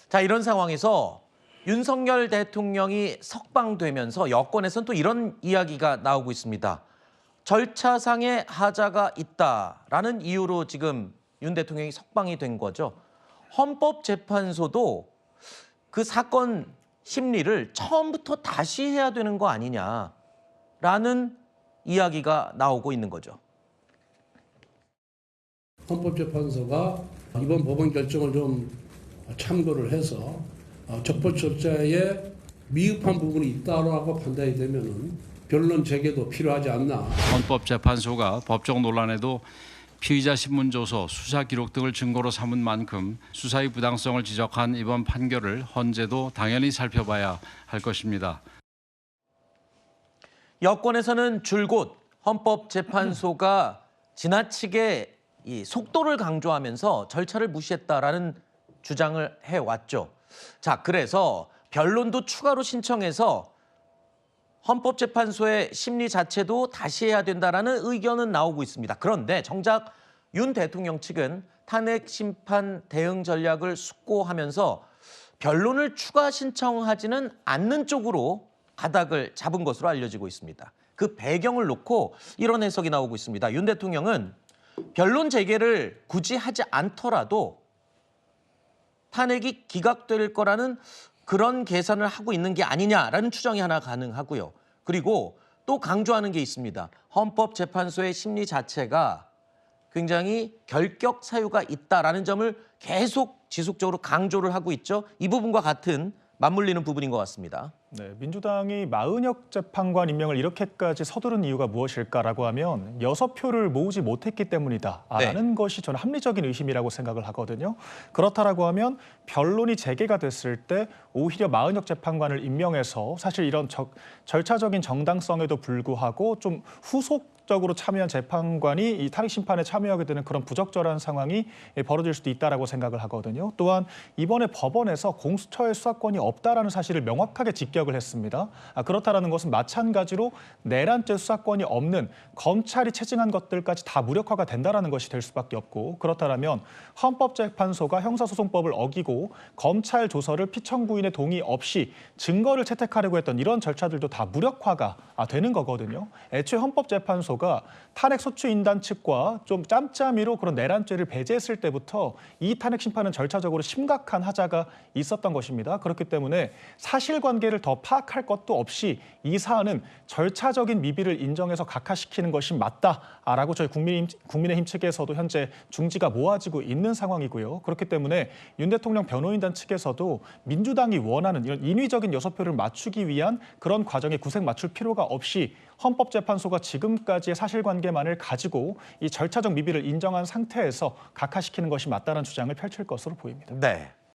자, 이런 상황에서 윤석열 대통령이 석방되면서 여권에서는 또 이런 이야기가 나오고 있습니다. 절차상의 하자가 있다라는 이유로 지금 윤 대통령이 석방이 된 거죠. 헌법재판소도 그 사건 심리를 처음부터 다시 해야 되는 거 아니냐라는 이야기가 나오고 있는 거죠. 헌법재판소가 이번 법원 결정을 좀 참고를 해서 적법 절차에 미흡한 부분이 있다고 판단이 되면은 변론 재개도 필요하지 않나. 헌법재판소가 법적 논란에도 피의자 신문조서, 수사 기록 등을 증거로 삼은 만큼 수사의 부당성을 지적한 이번 판결을 헌재도 당연히 살펴봐야 할 것입니다. 여권에서는 줄곧 헌법재판소가 지나치게 이 속도를 강조하면서 절차를 무시했다라는 주장을 해왔죠. 자, 그래서 변론도 추가로 신청해서 헌법재판소의 심리 자체도 다시 해야 된다라는 의견은 나오고 있습니다. 그런데 정작 윤 대통령 측은 탄핵 심판 대응 전략을 숙고하면서 변론을 추가 신청하지는 않는 쪽으로 가닥을 잡은 것으로 알려지고 있습니다. 그 배경을 놓고 이런 해석이 나오고 있습니다. 윤 대통령은 변론 재개를 굳이 하지 않더라도 탄핵이 기각될 거라는 그런 계산을 하고 있는 게 아니냐라는 추정이 하나 가능하고요. 그리고 또 강조하는 게 있습니다. 헌법재판소의 심리 자체가 굉장히 결격 사유가 있다라는 점을 계속 지속적으로 강조를 하고 있죠. 이 부분과 같은 맞물리는 부분인 것 같습니다. 네, 민주당이 마은혁 재판관 임명을 이렇게까지 서두른 이유가 무엇일까라고 하면 6표를 모으지 못했기 때문이다라는 것이 저는 합리적인 의심이라고 생각을 하거든요. 그렇다라고 하면 변론이 재개가 됐을 때 오히려 마은혁 재판관을 임명해서 사실 이런 절차적인 정당성에도 불구하고 좀 후속적으로 참여한 재판관이 이 탄핵 심판에 참여하게 되는 그런 부적절한 상황이 벌어질 수도 있다라고 생각을 하거든요. 또한 이번에 법원에서 공수처의 수사권이 없다라는 사실을 명확하게 직격을 했습니다. 그렇다라는 것은 마찬가지로 내란죄 수사권이 없는 검찰이 체증한 것들까지 다 무력화가 된다라는 것이 될 수밖에 없고, 그렇다라면 헌법재판소가 형사소송법을 어기고 검찰 조서를 피청구인의 동의 없이 증거를 채택하려고 했던 이런 절차들도 다 무력화가 되는 거거든요. 애초에 헌법재판소가 탄핵 소추인단 측과 좀 짬짬이로 그런 내란죄를 배제했을 때부터 이 탄핵 심판은 절차적으로 심각한 하자가 있었던 것입니다. 그렇기 때문에 사실관계를 더 파악할 것도 없이 이 사안은 절차적인 미비를 인정해서 각하시키는 것이 맞다라고 저희 국민의힘 측에서도 현재 중지가 모아지고 있는 상황이고요. 그렇기 때문에 윤 대통령 변호인단 측에서도 민주당이 원하는 이런 인위적인 6표를 맞추기 위한 그런 과정에 구색 맞출 필요가 없이 헌법재판소가 지금까지의 사실관계만을 가지고 이 절차적 미비를 인정한 상태에서 각하시키는 것이 맞다는 주장을 펼칠 것으로 보입니다. 네.